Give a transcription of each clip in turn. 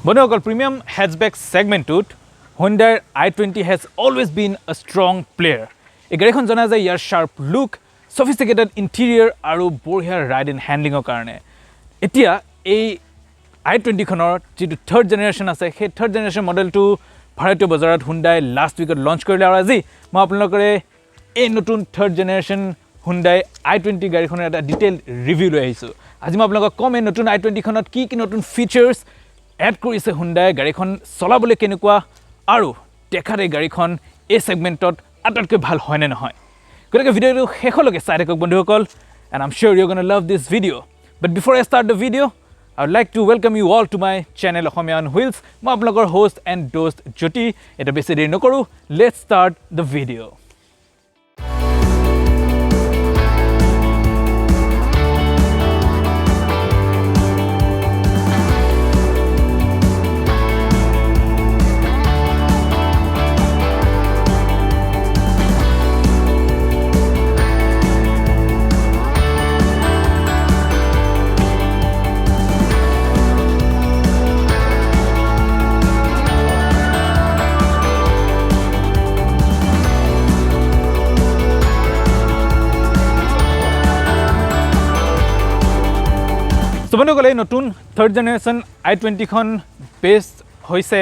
Bonokal premium hatchback segment Hyundai i20 has always been a strong player. A garekhon jana jai yar sharp look, sophisticated interior aru borhia ride and handling o karone. Etia ei i20 khonor jitu third generation ase he third generation model to Bharatiya bazarat Hyundai last week launch korile aru aji moi apnalokore ei notun third generation Hyundai i20 গাড়ীখনৰ এটা detail review লৈ আহিছো আজি মই আপোনালোকক কম এই নতুন i20 খনত কি কি নতুন ফিচাৰ্স এড কৰিছে Hyundai গাড়ীখন চলাবলৈ কেনেকুৱা আৰু দেখাৰে গাড়ীখন এই সেগমেন্টত আটাইতকৈ ভাল হয় নে নহয় গতিকে ভিডিওটো শেষলৈকে চাই থাকক বন্ধুসকল and I'm sure you're going to love this video but before I start the video I would like to welcome you all to my channel Ohomia on Wheels মই আপোনালোকৰ host and host Jyoti এটা বেছি দেৰি নকৰো let's start the video So বন্ধুসকলে নতুন third generation i20 খন best হৈছে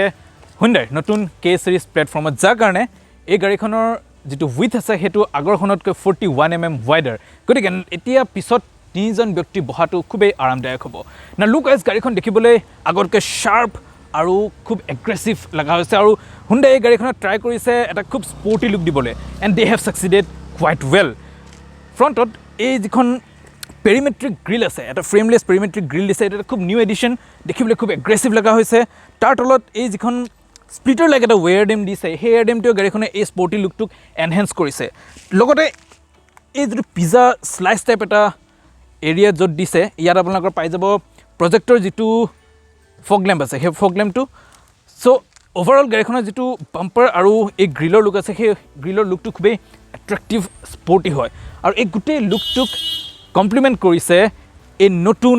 Hyundai নতুন K series প্লেটফৰ্মত যাৰ কাৰণে এই গাড়ীখনৰ যেটো উইথ আছে হেতু আগৰখনতকৈ 41 mm wider গতিকে এতিয়া পিছত তিনিজন ব্যক্তি বহাটো খুবেই আৰামদায়ক হ'ব না লুক আইজ গাড়ীখন দেখিবলৈ আগৰকৈ শাৰ্প আৰু খুব এগ্ৰেছিভ লাগা হৈছে আৰু Hyundai এই গাড়ীখনত ট্ৰাই কৰিছে এটা খুব স্পৰ্টি লুক দিবলৈ and they have succeeded quite well ফ্ৰণ্টত এই যিখন perimetric grill আছে এটা frameless perimetric grill দিছে এটা খুব নিউ এডিশন দেখিবলৈ খুব এগ্ৰেছিভ লাগা হৈছে তাৰ তলত এই যিখন স্প্লিটাৰ লাইক এটা ওয়াৰ ডেম দিছে সেই ওয়াৰ ডেমটো গাড়ীখনে এই স্পৰ্টি লুকটোক এনহান্স কৰিছে লগতে এই যে পিজা স্লাইস টাইপ এটা এৰিয়া যত দিছে ইয়াত আপোনালোকৰ পাই যাব প্ৰজেক্টৰ যেটো ফগ ল্যাম্প আছে সেই ফগ ল্যাম্পটো সো ওভাৰঅল গাড়ীখনৰ যেটো বাম্পাৰ আৰু এই গ্ৰিলৰ লুক আছে সেই গ্ৰিলৰ লুকটো খুবেই এট্ৰাক্টিভ স্পৰ্টি হয় আৰু এই গোটেই লুকটোক কমপ্লিমেন্ট কৰিছে এই নতুন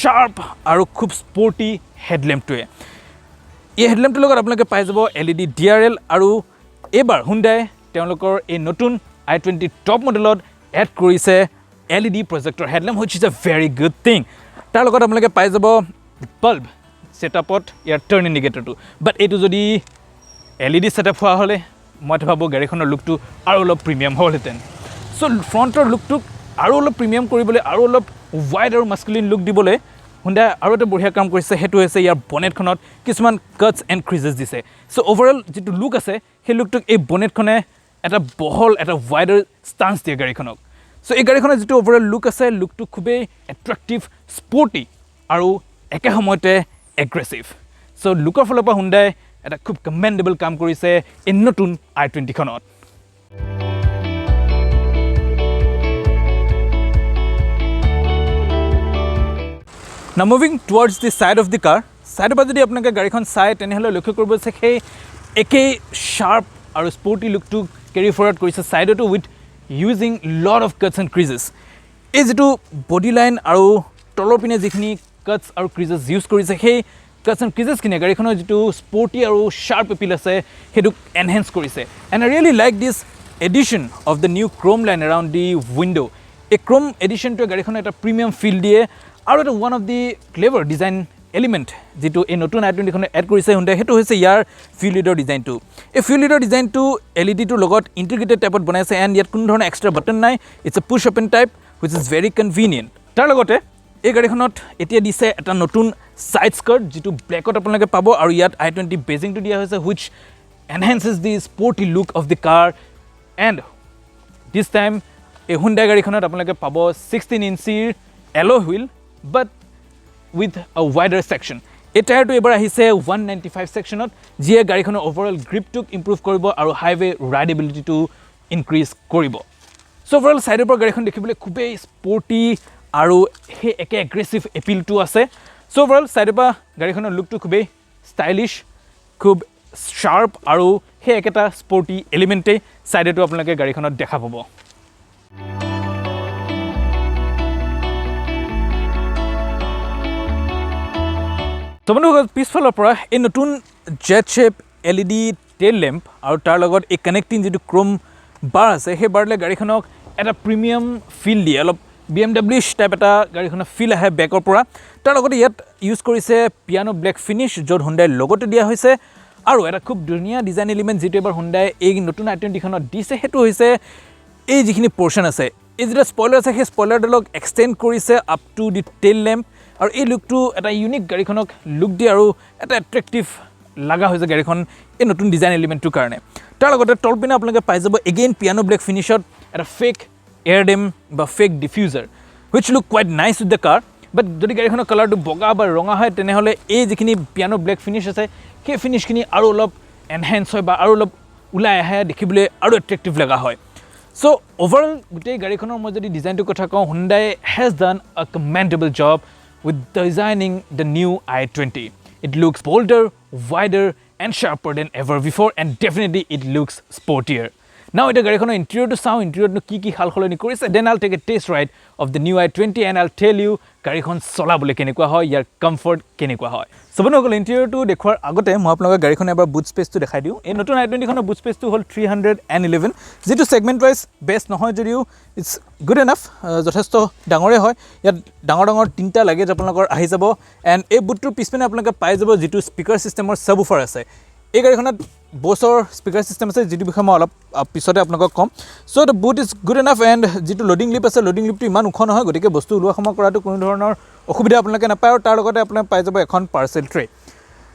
শাৰ্প আৰু খুব স্পৰ্টি হেডল্যাম্পটোৱে এই হেডল্যাম্পটোৰ লগত আপোনালোকে পাই যাব LED DRL আৰু এবাৰ Hyundai তেওঁলোকৰ এই নতুন i20 টপ মডেলত এড কৰিছে LED প্ৰজেক্টৰ headlamp which is a very good thing তাৰ লগত আপোনালোকে পাই যাব বাল্ব সেটআপত ইয়াৰ টাৰ্ন ইন্ডিকেটৰটো বাট এইটো যদি LED সেটআপ হোৱা হলে মই ভাবো গাড়ীখনৰ লুকটো আৰু অলপ প্ৰিমিয়াম হ'লহেতেন সো ফ্ৰণ্টৰ লুকটো আৰু অলপ প্ৰিমিয়াম কৰিবলৈ আৰু অলপ ওয়াইড আৰু মাস্কুলিন লুক দিবলৈ Hyundai আৰু এটা বঢ়িয়া কাম কৰিছে হেতু হৈছে ইয়াৰ বনেটখনত কিছুমান কাটস এণ্ড ক্ৰিজেস দিছে সো ওভাৰঅল যেটো লুক আছে সেই লুকটোক এই বনেটখনে এটা বহল এটা ওয়াইডাৰ ষ্টান্স দিয়ে গাড়ীখনক সো এই গাড়ীখনৰ যেটো ওভাৰঅল লুক আছে লুকটো খুবেই এট্ৰাক্টিভ স্পৰ্টি আৰু একে সময়তে এগ্ৰেছিভ সো লুকৰ ফালৰ পৰা Hyundai এটা খুব কমেন্ডেবল কাম কৰিছে এই নতুন i20 খনত Now moving towards the side of the car, side of the apnaka garikhon side tenehole lokho koribo se he eke sharp aru sporty look to carry forward korise side to with using lot of cuts and creases is to body line aru tolor pine jikhni cuts aru creases use korise he cuts and creases kine garikhon jitu sporty aru sharp appeal ase hedu enhance korise and I really like this addition of the new chrome line around the window a chrome addition to garikhon eta premium feel die আৰু এটা one of the clever design element যেটো এই নতুন i20 খনে add কৰিছে Hyundai হেতু হৈছে ইয়াৰ fuel leader ডিজাইনটো এই ফিউল লিডাৰ ডিজাইনটো LED টোৰ লগত ইন্টিগ্ৰেটেড টাইপত বনাইছে এণ্ড ইয়াত কোনো ধৰণৰ এক্সট্ৰা বাটন নাই it's a push open type which is very convenient তাৰ লগতে এই গাড়ীখনত এতিয়া দিছে এটা নতুন সাইড স্কাৰ্ট যেটো ব্ল্যাকত আপোনালোকে পাব আৰু ইয়াত i20 বেজিংটো দিয়া হৈছে which enhances the sporty look of the car and this time এই Hyundai গাড়ীখনত আপোনালোকে পাব 16 ইঞ্চিৰ alloy wheel but with a wider section এই টায়াৰটো এবাৰ আহিছে 195 সেকশনত যিয়ে গাড়ীখনৰ ওভাৰঅল গ্ৰিপটোক ইমপ্ৰুভ কৰিব আৰু হাইৱে ৰাইডেবিলিটিটো ইনক্ৰিজ কৰিব সো ওভাৰঅল সাইডৰ পৰা গাড়ীখন দেখিবলৈ খুবেই স্পৰ্টি আৰু হে একে এগ্ৰেছিভ এপিলটো আছে সো ওভাৰঅল সাইডৰ পৰা গাড়ীখনৰ লুকটো খুবেই ষ্টাইলিশ খুব শাৰ্প আৰু হে একেটা স্পৰ্টি এলিমেন্টে সাইডটো আপোনালোকে গাড়ীখনত দেখা পাব তো বন্ধুসকল পিছফালৰ পৰা এই নতুন jet shape LED tail lamp আৰু তাৰ লগত এই কানেক্টিং যিটো ক্ৰোম বাৰ আছে সেই বাৰলে গাড়ীখনক এটা প্ৰিমিয়াম ফিল দিয়ে অলপ BMW টাইপ এটা গাড়ীখনৰ ফিল আহে বেকৰ পৰা তাৰ লগতে ইয়াত ইউজ কৰিছে পিয়ানো ব্লেক ফিনিশ য'ত হুণ্ডাই লগতে দিয়া হৈছে আৰু এটা খুব ধুনীয়া ডিজাইন এলিমেণ্ট যিটো এবাৰ হুণ্ডাই এই নতুন i20 খনত দিছে সেইটো হৈছে এই যিখিনি পোৰ্শন আছে এই যেটা স্পয়লাৰ আছে সেই স্পয়লাৰডালক এক্সটেণ্ড কৰিছে up to the tail lamp আৰু এই লুকটো এটা ইউনিক গাড়ীখনক লুক দিয়ে আৰু এটা এট্ৰেক্টিভ লাগা হৈছে গাড়ীখন এই নতুন ডিজাইন এলিমেণ্টটোৰ কাৰণে তাৰ লগতে তলপিনে আপোনালোকে পাই যাব এগেইন পিয়ানো ব্লেক ফিনিশত এটা ফেক এয়াৰ ডেম বা fake diffuser which look quite nice with the car but যদি গাড়ীখনৰ কালাৰটো বগা বা ৰঙা হয় তেনেহ'লে এই যিখিনি পিয়ানো ব্লেক ফিনিশ আছে সেই ফিনিশখিনি আৰু অলপ এনহেন্স হয় বা আৰু অলপ ওলাই আহে দেখিবলৈ আৰু এট্ৰেক্টিভ লগা হয় So overall গোটেই গাড়ীখনৰ মই যদি ডিজাইনটোৰ কথা কওঁ Hyundai has done a commendable job with designing the new i20. It looks bolder, wider and sharper than ever before and definitely it looks sportier. Now এটা গাড়ীখনৰ ইণ্টেৰিয়ৰটো চাওঁ ইণ্টেৰিয়ৰটো কি সালসলনি কৰিছে then I'll take a test ride of the new i20 and I'll tell you গাড়ীখন চলাবলৈ কেনেকুৱা হয় ইয়াৰ কমফৰ্ট কেনেকুৱা হয় সো বন্ধুসকল ইণ্টেৰিয়ৰটো দেখুৱাৰ আগতে মই আপোনালোকক গাড়ীখনৰ এবাৰ বুট স্পেচটো দেখাই দিওঁ এই নতুন i20 খনৰ বুট স্পেচটো হ'ল 311 যিটো সেগমেন্ট ওয়াইজ বেষ্ট নহয় যদিও ইটস গুড এনাফ যথেষ্ট ডাঙৰে হয় ইয়াত ডাঙৰ তিনটা লাগেজ আপোনালোকৰ আহি যাব এণ্ড এই বুটটোৰ পিছপিনে আপোনালোকে পাই যাব যিটো স্পিকাৰ সিস্টেমৰ সাবউফাৰ আছে এই গাড়ীখনত বছৰ স্পিকাৰ সিস্টেম আছে যিটো বিষয়ে মই অলপ পিছতে আপোনালোকক কম so the boot is good enough and যিটো লোডিং লিপ আছে লোডিং লিপটো ইমান ওখ নহয় গতিকে বস্তু ওলোৱা সময় কৰাটো কোনো ধৰণৰ অসুবিধা আপোনালোকে নাপায় আৰু তাৰ লগতে আপোনালোকে পাই যাব এখন পাৰ্সেল ট্ৰে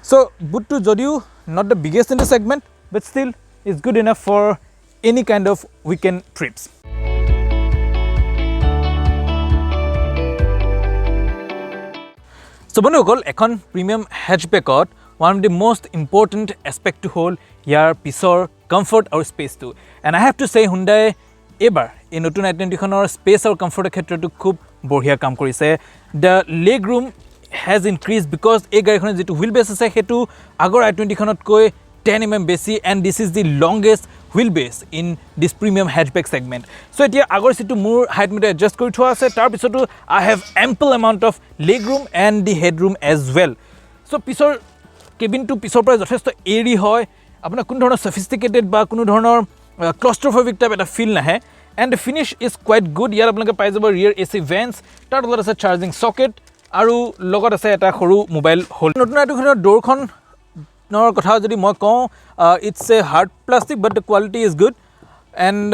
সো বুটটো যদিও not the biggest in the segment but still is good enough for any kind of weekend trips so বন্ধুসকল এখন প্ৰিমিয়াম হেচবেকত one of the most important aspect to hold ইয়াৰ পিছৰ comfort আৰু space to and I have to say Hyundai এবাৰ এই নতুন i20 খনৰ space আৰু comfort ক্ষেত্ৰটো খুব বঢ়িয়া কাম কৰিছে the leg room has increased because এই গাড়ীখনৰ যেটো wheel base আছে হেতু আগৰ i20 খনতকৈ 10 mm বেছি and this is the longest wheelbase in this premium hatchback segment so এতিয়া আগৰ সিটো মোৰ height মতে adjust কৰি থোৱা আছে তাৰ পিছতো I have ample amount of leg room and the headroom as well so পিছৰ কেবিন টু পিছৰ পৰা যথেষ্ট এৰি হয় আপোনাৰ কোন ধৰণৰ সফিষ্টিকেটেড বা কোন ধৰণৰ ক্লস্ট্ৰোফোবিক টাইপ এটা ফিল নাহে and the finish is quite good ইয়াত আপোনালোকে পাই যাব ৰিয়েৰ AC ভেন্টছ তাৰ লগত আছে চাৰ্জিং সকেট আৰু লগত আছে এটা সৰু মোবাইল হোল্ড নতুন আইটোখনৰ ডোৰখনৰ কথা যদি মই কওঁ it's a hard plastic but the quality is good and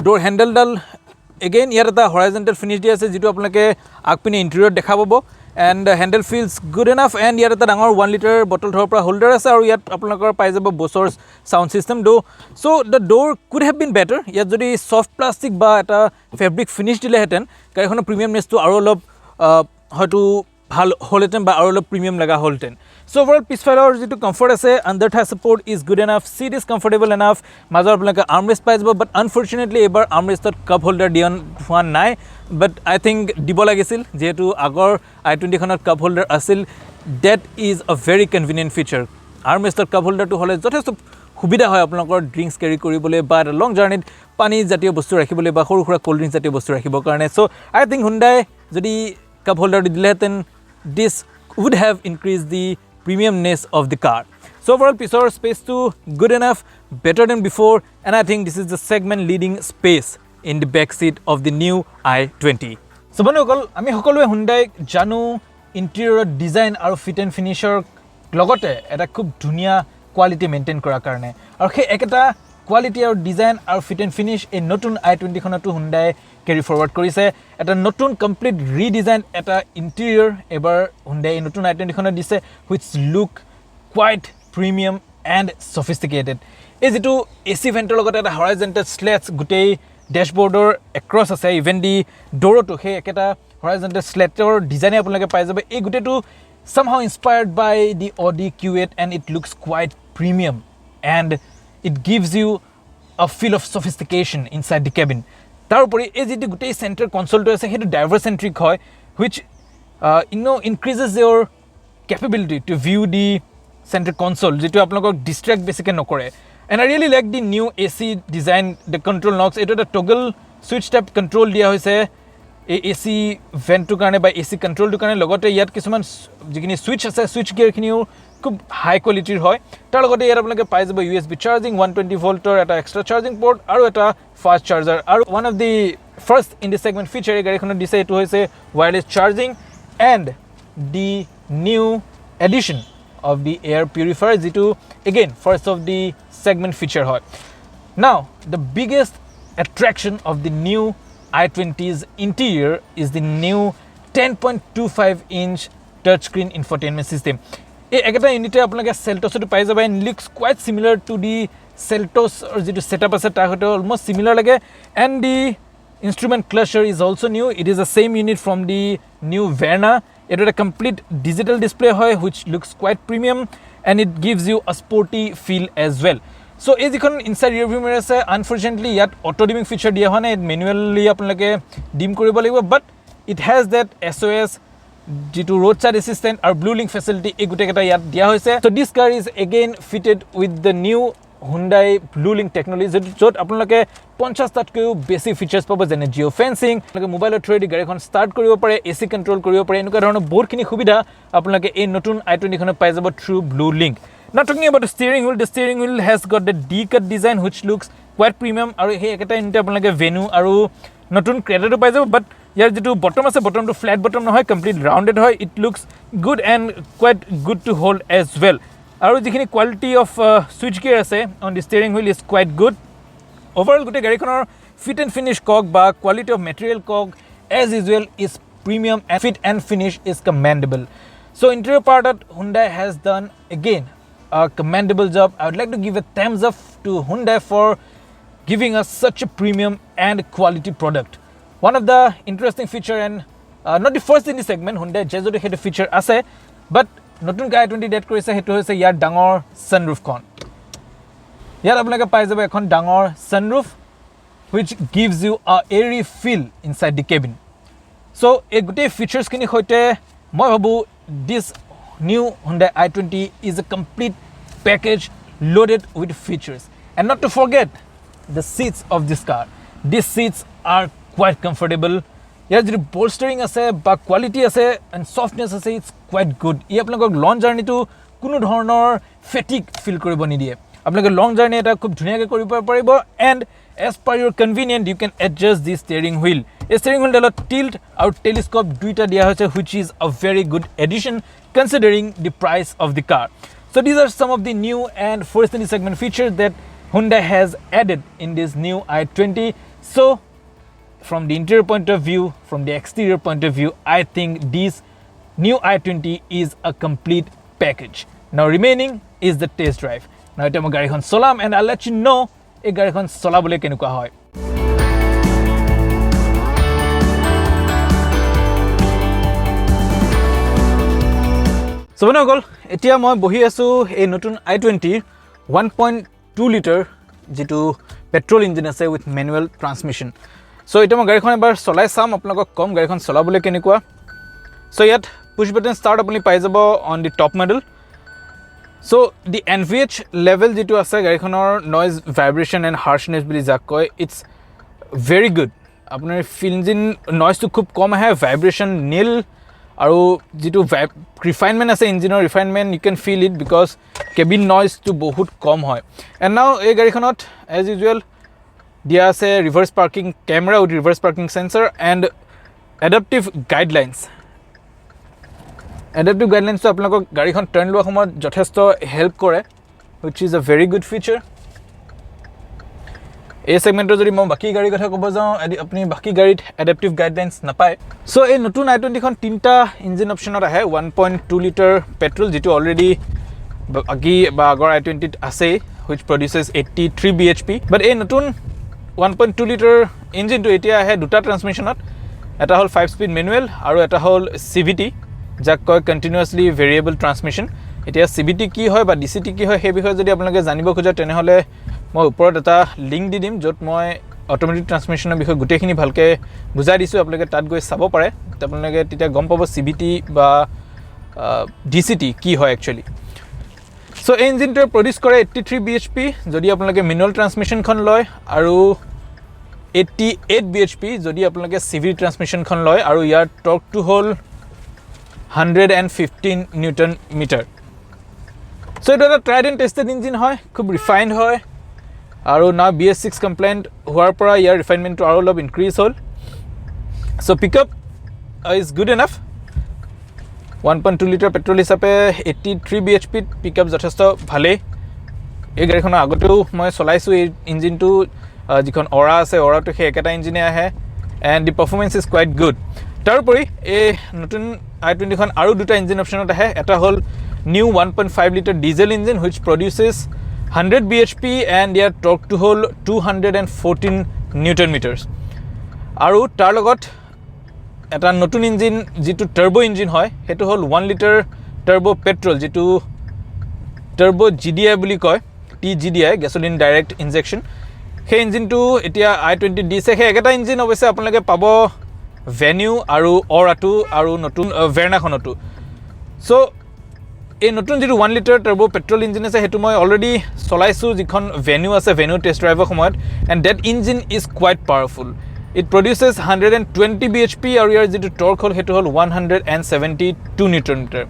door হেণ্ডেলডাল এগেইন ইয়াত এটা হৰাইজেণ্টেল ফিনিশ দি আছে যিটো আপোনালোকে আগপিনে ইণ্টেৰিয়ৰত দেখা পাব and the handle feels good enough and ইয়াত এটা ডাঙৰ 1 লিটাৰ বটল ধৰ পৰা হোল্ডাৰ আছে আৰু ইয়াত আপোনালোকৰ পাই যাব বছৰ সাউন্ড সিস্টেম দো so the door could have been better ইয়াত যদি সফট প্লাষ্টিক বা এটা ফেব্ৰিক ফিনিশ দিলে হেতেন গাড়ীখনৰ প্ৰিমিয়ামনেছটো আৰু অলপ হয়তো ভাল হলহেতেন বা আৰু অলপ প্ৰিমিয়াম লগা হলহেতেন সো ওভাৰঅল পিছফালৰ যিটো কমফৰ্ট আছে under thigh support is good enough seat is comfortable enough মাজৰ আপোনালোকে আৰ্মৰেষ্ট পাই যাব বাট আনফৰ্চুনেটলি এবাৰ আৰ্মৰেষ্টত কাপ হোল্ডাৰ দিয়া হোৱা নাই but I think দিব লাগিছিল যেহেতু আগৰ i20 খনত কাপ হোল্ডাৰ আছিল that is a very convenient feature আৰ্মৰেষ্টৰ কাপ হোল্ডাৰটো হলে যথেষ্ট সুবিধা হয় আপোনালোকৰ ড্ৰিংকস ক্যাৰি কৰিবলৈ বা লং জাৰ্নিত পানী জাতীয় বস্তু ৰাখিবলৈ বা সৰু সৰু কোল্ড ড্ৰিংকস জাতীয় বস্তু ৰাখিবৰ কাৰণে so I think Hyundai যদি কাপ হোল্ডাৰ দিলেহেঁতেন this would have increased the premiumness of the car so overall pisor space to good enough better than before and I think this is the segment leading space in the back seat of the new i20 so বন্ধুসকল আমি সকলোৱে Hyundai জানো interior design আৰু fit and ফিনিশৰ লগতে এটা খুব ধুনীয়া quality maintain কৰাৰ কাৰণে আৰু সেই একটা কোৱালিটি আৰু ডিজাইন আৰু ফিট এণ্ড ফিনিশ এই নতুন i20 খনটো Hyundai carry forward কৰিছে এটা নতুন কমপ্লিট ৰিডিজাইন এটা ইণ্টেৰিয়ৰ এবাৰ Hyundai এই নতুন i20 খনত দিছে which look quite premium and sophisticated এই যেটো AC ভেন্টৰ লগতে এটা হৰাইজেণ্টেল স্লেটছ গুটেই ড্যাশবোৰ্ডৰ এক্ৰছ আছে ইভেন দি ডোৰটো হে একটা হৰাইজেণ্টেল স্লেটৰ ডিজাইন আপোনালোকে পাই যাব এই গুটেটো somehow inspired by the Audi Q8 and it looks quite premium and it gives you a feel of sophistication inside the cabin তারপরে এই যেটি গুটেই সেন্টার কনসোলটো আছে হেতু ডাইভার সেন্ট্রিক হয় which increases your capability to view the center console যেটো আপোনালোকক ডিস্ট্ৰাক্ট বেছিকৈ নকৰে and I really like the new AC design the control knobs এটা toggle switch type control দিয়া হৈছে এই এসি ভেন্টটোৰ কাৰণে বা এসি কন্ট্ৰোলটোৰ কাৰণে লগতে ইয়াত কিছুমান যিখিনি সুইচ আছে সুইচ গিয়াৰখিনিও খুব হাই কোৱালিটিৰ হয় তাৰ লগতে ইয়াত আপোনালোকে পাই যাব USB চাৰ্জিং 120 ভোল্টৰ এটা এক্সট্ৰা চাৰ্জিং পোৰ্ট আৰু এটা ফাষ্ট চাৰ্জাৰ আৰু one of the first in the segment feature এই গাড়ীখনত দিছে এইটো হৈছে wireless charging and the new edition of the air purifier যিটো again first of the segment feature হয় now the biggest attraction of the new i20's interior is the new 10.25 inch touchscreen infotainment system এই একটা ইউনিটে আপোনালোকে সেলটছটো পাই যাব and looks quite similar to the Seltos or যেটো setup আছে তাৰ হতে almost similar লাগে and the instrument cluster is also new it is the same unit from the new Verna it is a complete digital display which looks quite premium and it gives you a sporty feel as well so as you can inside rear view mirror say unfortunately yet auto dimming feature dia hone manually apnalake dim koribo lagibo but it has that SOS to roadside assistant or blue link facility e gute keta yat dia hoise so this car is again fitted with the new Hyundai Blue Link technology jot apnalake 50 tatkeu basic features pabo jene geo fencing apnalake mobile through garikhon start koribo pare AC control koribo pare enuka dhoroner bahut khini subida apnalake ei notun i20 khone pai jabo through Blue Link now talking about the steering wheel has got the D-cut design which looks quite premium aru he ekata inte apnalake venue aru notun creator to pai jabo but yar jitu bottom ase bottom to flat bottom no hoy complete rounded hoy it looks good and quite good to hold as well আৰু যিখিনি quality of switch gear আছে on the steering wheel is quite good overall গোটেই গাড়ীখনৰ fit and finish কক বা quality of material কক as usual is premium and fit and finish is commendable so' interior পাৰ্টত Hyundai has done again a commendable job I would like to give a thumbs up to Hyundai for giving us such a premium and quality product one of the interesting feature and not the first in the segment Hyundai jezote hetu feature আছে but নতুন i20 date কৰিছে হেতু হৈছে ইয়াৰ ডাঙৰ সানৰুফ খন ইয়াৰ আপোনালোকে পাই যাব এখন ডাঙৰ সানৰুফ which gives you a airy feel inside the cabin so এই গোটেই ফিচাৰ্স খিনি হইতে মই ভাবু this new Hyundai i20 is a complete package loaded with features and not to forget the seats of this car these seats are quite comfortable ইয়াৰ যে bolstering আছে বা quality আছে and softness আছে it's quite good ই আপোনালোকক লং জাৰ্নিটো কোনো ধৰণৰ ফেটিক feel কৰিব নিদিয়ে আপোনালোকে লং জাৰ্নি এটা খুব ধুনিয়াকৈ কৰিব পাৰিব and as per your convenience you can adjust the steering wheel এই steering wheel ডালত tilt আৰু telescope দুইটা দিয়া হৈছে which is a very good addition considering the price of the car so these are some of the new and first in the segment features that Hyundai has added in this new i20 so from the interior point of view from the exterior point of view I think this new i20 is a complete package now remaining is the test drive now eta mo gari khon solam and I'll let you know ei gari khon solabole kenuka hoy so bonogol etia moi bohi asu ei notun i20 1.2 liter jitu petrol engine ase with manual transmission so এটা মই গাড়ীখন এবাৰ চলাই চাম আপোনালোকক কম গাড়ীখন চলাবলৈ কেনেকুৱা so ইয়াত পুশ বাটন ষ্টাৰ্ট আপুনি পাই যাব on the top model so the NVH level যেটো আছে গাড়ীখনৰ নয়েজ ভাইব্ৰেচন এণ্ড হাৰ্শনেছ বুলি যাক কয় ইটস ভেৰি গুড আপোনাৰ ইঞ্জিন নয়েজটো খুব কম আহে ভাইব্ৰেচন নীল আৰু যেটো ৰিফাইনমেন্ট আছে ইঞ্জিনৰ refinement you can feel it because cabin নয়েজটো বহুত কম হয় এণ্ড নাও এই গাড়ীখনত এজ ইউজুৱেল দিয়া আছে reverse parking camera with reverse parking sensor and adaptive guidelines adaptive guidelines তো আপোনালোকক গাড়ীখন টাৰ্ণ লোৱা সময়ত যথেষ্ট হেল্প কৰে which is a very good feature এই সেগমেন্টৰ যদি মই বাকি গাড়ী কথা ক'ব যাওঁ আপুনি বাকি গাড়ীত এডাপ্টিভ গাইডলাইনছ নাপায় সো এই নতুন i20 খন তিনটা ইঞ্জিন অপচনত আহে 1.2 লিটাৰ পেট্ৰল যেটো অলৰেডি বাকি বা আগৰ i20 ত আছে which produces 83 bhp but এই নতুন 1.2 লিটাৰ ইঞ্জিনটো এতিয়া আহে দুটা ট্ৰান্সমিশনত এটা হল 5 স্পীড ম্যানুৱেল আৰু এটা হল CVT যাক কয় কন্টিনিউয়াসলি ভেৰিয়েবল ট্ৰান্সমিশন এতিয়া CVT কি হয় বা DCT কি হয় সেই বিষয়ে যদি আপোনালোকে জানিব খোজা তেনেহলে মই ওপৰত এটা লিংক দি দিম যত মই অটোমেটিক ট্ৰান্সমিশনৰ বিষয়ে গুটেখিনি ভালকে বুজাই দিছো আপোনালোকে তাত গৈ চাব পাৰে আপোনালোকে তেতিয়া গম পাব CVT বা DCT কি হয় একচুয়ালি সো ইঞ্জিনটো প্ৰডিউস কৰে 83 bhp যদি আপোনালোকে ম্যানুৱেল ট্ৰান্সমিশন খন লয় আৰু 88 bhp যদি আপোনালোকে CV ট্ৰান্সমিশ্যনখন লয় আৰু ইয়াৰ টৰ্কটো হ'ল 115 নিউটন মিটাৰ সো এটা ট্ৰাইড এণ্ড টেষ্টেড ইঞ্জিন হয় খুব ৰিফাইন্ড হয় আৰু না BS6 কমপ্লায়েন্ট হোৱাৰ পৰা ইয়াৰ ৰিফাইনমেন্টটো আৰু অলপ ইনক্ৰিজ হ'ল so pickup is good enough 1.2 litre petrol হিচাপে 83 bhp পিকআপ যথেষ্ট ভালে এই গাড়ীখনৰ আগতেও মই চলাইছো এই ইঞ্জিনটো যিখন অৰা আছে অৰাটো সেই একেটা ইঞ্জিনে আহে and the performance is quite good তাৰোপৰি এই নতুন i20 খন আৰু দুটা ইঞ্জিন অপচনত আহে এটা হ'ল new 1.5 litre diesel engine which produces 100 bhp and ইয়াৰ টৰ্কটো হ'ল 214 নিউটন মিটাৰ্ছ আৰু তাৰ লগত এটা নতুন ইঞ্জিন যেটো টাৰ্বো ইঞ্জিন হয় হেতু হ'ল 1 লিটাৰ টাৰ্বো পেট্ৰল যেটো টাৰ্বো GDI বুলি কয় TGDI গ্যাসোলিন ডাইৰেক্ট ইনজেকশন সেই ইঞ্জিনটো এতিয়া i20 দিছে সেই একেটা ইঞ্জিন অৱশ্যে আপোনালোকে পাব ভেনিউ আৰু অৰাটো আৰু নতুন ভেৰনাখনটো সো এই নতুন যেটো 1 লিটাৰ টাৰ্বো পেট্ৰল ইঞ্জিন আছে হেতু মই অলৰেডি চলাইছো যিখন ভেনিউ আছে ভেনিউ টেষ্ট ড্ৰাইভৰ সময়ত and that engine is quiet powerful It produces 120 bhp আৰু ইয়াৰ যেটো টৰ্ক হ'ল হেতু হ'ল 172 নিউটন মিটাৰ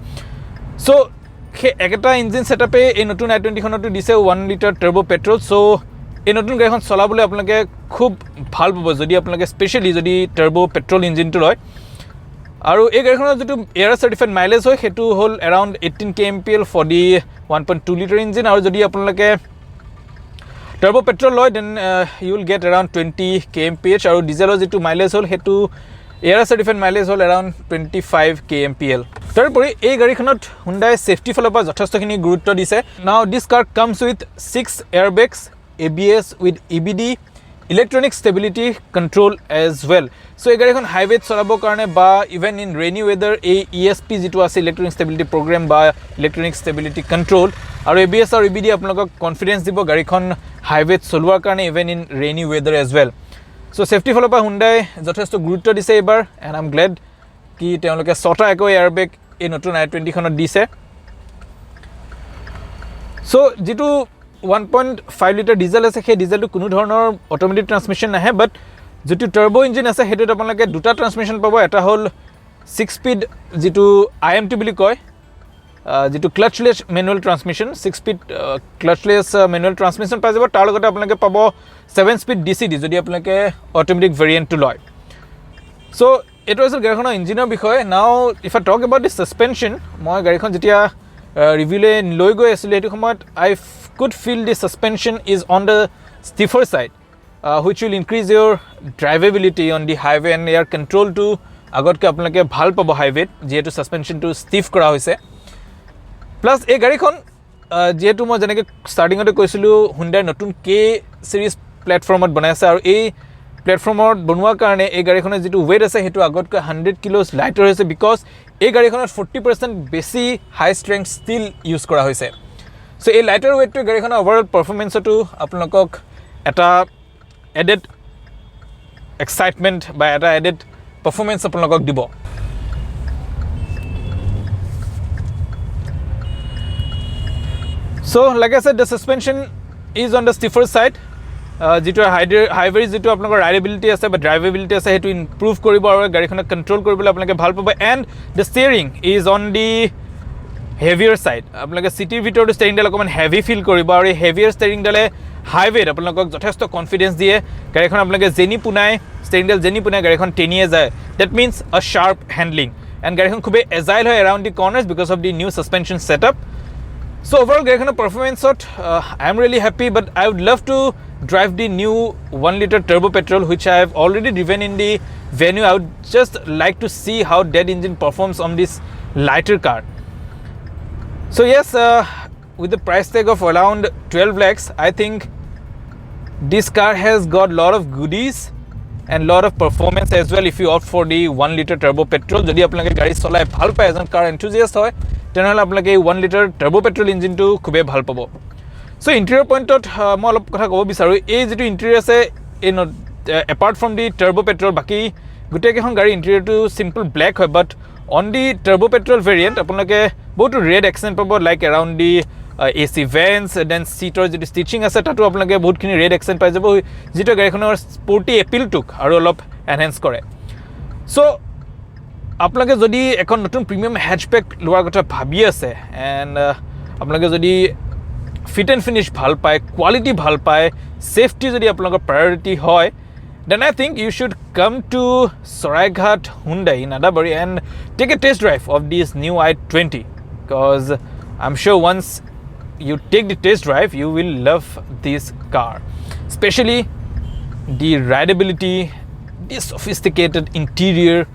সো হে একটা ইঞ্জিন সেটআপে এই নতুন i20 খনটো দিছে 1 লিটাৰ টাৰ্বো পেট্ৰল সো এই নতুন গাড়ীখন চলাবলৈ আপোনালোকে খুব ভাল পাব যদি আপোনালোকে স্পেশালি যদি টাৰ্বো পেট্ৰল ইঞ্জিনটো লয় আৰু এই গাড়ীখনৰ যেটো এয়াৰ সাৰ্টিফাইড মাইলেজ হয় হেতু হ'ল around 18 kmpl for the 1.2 litre engine আৰু যদি আপোনালোকে টাৰ্বো পেট্ৰল লয় then you will get around 20 kmph আৰু ডিজেলৰ যেটো মাইলেজ হ'ল হেতু এয়াৰ সাৰ্টিফাইড মাইলেজ হ'ল around 25 kmpl তাৰোপৰি এই গাড়ীখনত Hyundai সেফটি ফালৰ পৰা যথেষ্টখিনি গুৰুত্ব দিছে now this car comes with 6 airbags ABS with EBD electronic stability control as well so এই গাড়ীখন হাইৱেত চলাবৰ কাৰণে বা ইভেন ইন ৰেইনি ওয়েদাৰ এই ESP যেটো আছে ইলেক্ট্ৰনিক ষ্টেবিলিটি প্ৰগ্ৰাম বা ইলেক্ট্ৰনিক ষ্টেবিলিটি কন্ট্ৰোল আৰু ABS আৰু EBD আপোনালোকক কনফিডেন্স দিব গাড়ীখন হাইৱেত চলোৱাৰ কাৰণে even in rainy weather as well so safety ফালৰ পৰা Hyundai যথেষ্ট গুৰুত্ব দিছে এবাৰ and I'm glad কি তেওঁলোকে 6টা একো এয়াৰবেগ এই নতুন i20 খনত দিছে so যেটো 1.5 লিটাৰ ডিজেল আছে সেই ডিজেলটো কোনো ধৰণৰ অটোমেটিক ট্ৰান্সমিশন নাহে বাট যেটো টাৰ্বো ইঞ্জিন আছে হেতুত আপোনালোকে দুটা ট্ৰান্সমিশন পাব এটা হ'ল 6 স্পীড যেটো IMT বুলি কয় যেটো ক্লাটচলেছ ম্যানুৱেল ট্ৰান্সমিশন 6 স্পীড ক্লাটচলেছ ম্যানুৱেল ট্ৰান্সমিশন পাই যাব তাৰ লগতে আপোনালোকে পাব 7 স্পীড DCD যদি আপোনালোকে অটোমেটিক ভেৰিয়েন্টটো লয় সো এটো আছিল গাড়ীখনৰ ইঞ্জিনৰ বিষয়ে নাও if I talk about the suspension মই গাড়ীখন যেতিয়া ৰিভিউলে লৈ গৈ আছিল এটো সময়ত I could feel the suspension is on the stiffer side which will increase your drivability on the highway and your control to আগতকে আপোনালোকে ভাল পাব হাইৱেত যেটো সাসপেনশন টু স্টিফ কৰা হৈছে প্লাস এই গাড়ীখন যেটো মই জেনেকে ষ্টাৰ্টিংতে কৈছিলো Hyundai নতুন K সিৰিজ প্ল্যাটফৰ্মত বনাইছে আৰু এই প্ল্যাটফৰ্মত বনোৱাৰ কাৰণে এই গাড়ীখনৰ যেটো ওয়েট আছে হেতু আগতকৈ 100 কিলোছ লাইটাৰ হৈছে বিকজ এই গাড়ীখনত 40% বেছি হাই ষ্ট্ৰেংথ ষ্টিল ইউজ কৰা হৈছে সো এই লাইটাৰ ওয়েটটো গাড়ীখনৰ ওভাৰঅল পাৰফৰ্মেন্সটো আপোনালোকক এটা এডেড এক্সাইটমেন্ট বা এটা এডেড পাৰফৰ্মেন্স আপোনালোকক দিব so like I said the suspension is on the stiffer side যেটো হাইৱে যেটো আপোনালোকৰ ৰাইডেবিলিটি আছে বা ড্ৰাইভেবিলিটি আছে হেতু ইমপ্ৰুভ কৰিব আৰু গাড়ীখনক কন্ট্ৰোল কৰিবলৈ আপোনালোকে ভাল পাব and the steering is on the heavier side আপোনালোকে সিটিৰ ভিতৰটো ষ্টিয়াৰিং ডাল অকমান হেভি ফিল কৰিব আৰু এই হেভিয়াৰ ষ্টিয়াৰিং ডালে হাইৱেত আপোনালোকক যথেষ্ট কনফিডেন্স দিয়ে গাড়ীখন আপোনালোকে জেনি পুনাই ষ্টিয়াৰিং ডাল জেনি পুনাই গাড়ীখন টেনিয়ে যায় that means a sharp handling and গাড়ীখন খুবেই এজাইল হয় around the corners because of the new suspension setup so overall গাড়ীখনৰ পাৰফৰ্মেন্সত I am really happy but I would love to drive the new 1 liter turbo petrol which I have already driven in the venue I would just like to see how that engine performs on this lighter car so yes with the price tag of around 12 lakhs I think this car has got lot of goodies and lot of performance as well if you opt for the 1 liter turbo petrol যদি আপোনালোকে গাড়ী চলাই ভাল পায় এজন কাৰ এনথুজিয়াষ্ট হয় তেনেহলে আপোনালোকে 1 লিটাৰ টাৰ্বো পেট্ৰল ইঞ্জিনটো খুবেই ভাল পাব সো ইন্টেৰিয়ৰ পইণ্টত মই অলপ কথা ক'ব বিচাৰো এই যেটো ইন্টেৰিয়ৰ আছে এই apart from the turbo petrol বাকি গুটেকেখন গাড়ী ইন্টেৰিয়ৰটো সিম্পল ব্ল্যাক হয় but on the turbo petrol variant আপোনালোকে বহুত ৰেড এক্সেন্ট পাব like around the AC vents, then seater যিটো ষ্টিচিং আছে তাতো আপোনালোকে বহুতখিনি ৰেড এক্সেণ্ট পাই যাব যিটো গাড়ীখনৰ স্পৰ্টি এপিলটোক আৰু অলপ এনহেন্স কৰে সো আপোনালোকে যদি এখন নতুন প্ৰিমিয়াম হেচবেক লোৱাৰ কথা ভাবি আছে এণ্ড আপোনালোকে যদি ফিট এণ্ড ফিনিছ ভাল পায় কোৱালিটি ভাল পায় সেফটি যদি আপোনালোকৰ প্ৰায়োৰিটি হয় then I think you should come to Saraighat Hyundai in Adabari and take a test drive of this new i20 because I'm sure once you take the test drive you will love this car, especially the rideability, the sophisticated interior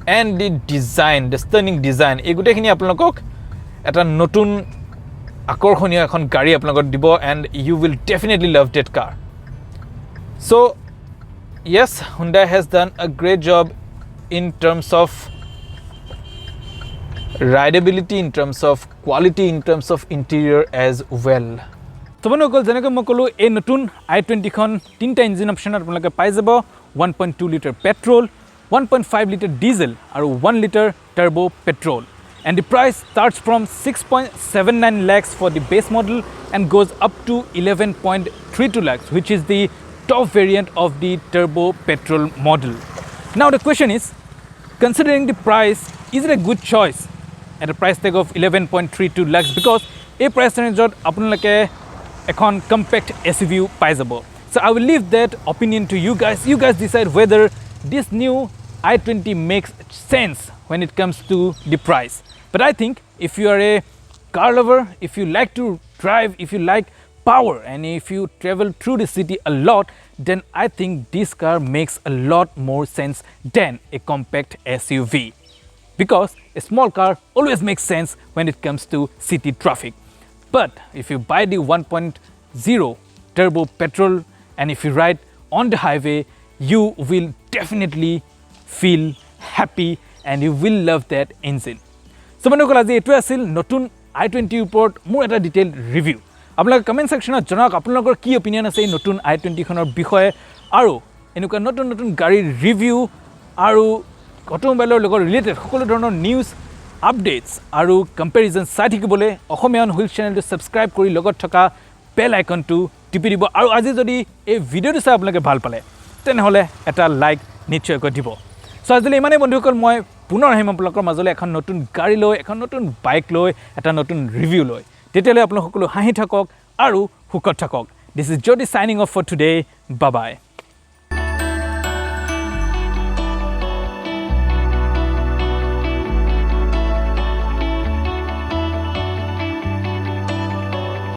and the design, the stunning design. এই গোটেইখিনি আপোনালোকক এটা নতুন আকৰ্ষণীয় এখন গাড়ী আপোনালোকক দিব and you will definitely love that car. So yes, Hyundai has done a great job in terms of rideability, in terms of quality, in terms of interior as well. So বন্ধুসকল যেনেকৈ মই ক'লোঁ এই নতুন i20 খন তিনিটা engine অপশ্যনত আপোনালোকে পাই যাব 1.2 লিটাৰ পেট্ৰল 1.5 লিটাৰ ডিজেল আৰু 1 litre turbo petrol and the price starts from 6.79 lakhs for the base model and goes up to 11.32 lakhs which is the top variant of the turbo petrol model. Now the question is, considering the price, is it a good choice at a price tag of 11.32 lakhs because a price range ot apunalake ekhon compact SUV pai jabo. So I will leave that opinion to you guys. You guys decide whether this new i20 makes sense when it comes to the price. But I think if you are a car lover, if you like to drive, if you like power and if you travel through the city a lot, then I think this car makes a lot more sense than a compact SUV because a small car always makes sense when it comes to city traffic. But if you buy the 1.0 turbo petrol and if you ride on the highway, you will definitely feel happy and you will love that engine. So বন্ধুসকল আজি এইটো আছিল নতুন i20 ওপৰত মোৰ এটা detail review আপোনালোকে comment ছেকশ্যনত জনাওক আপোনালোকৰ কি অপিনিয়ন আছে এই নতুন i20 খনৰ বিষয়ে আৰু এনেকুৱা নতুন নতুন গাড়ীৰ ৰিভিউ আৰু অটোমোবাইলৰ লগত ৰিলেটেড সকলো ধৰণৰ নিউজ আপডেটছ আৰু কম্পেৰিজন চাই থাকিবলৈ অসমীয়া অন হুইল চেনেলটো ছাবস্ক্ৰাইব কৰি লগত থকা বেল আইকনটো টিপি দিব আৰু আজি যদি এই ভিডিঅ'টো চাই আপোনালোকে ভাল পালে তেনেহ'লে এটা লাইক নিশ্চয়কৈ দিব সো আজিলৈ ইমানেই বন্ধুসকল মই পুনৰ আহিম আপোনালোকৰ মাজলৈ এখন নতুন গাড়ী লৈ এখন নতুন বাইক লৈ এটা নতুন ৰিভিউ লৈ তেতিয়ালৈ আপোনালোক সকলো হাঁহি থাকক আৰু সুখত থাকক this is Jyoti signing off for today bye by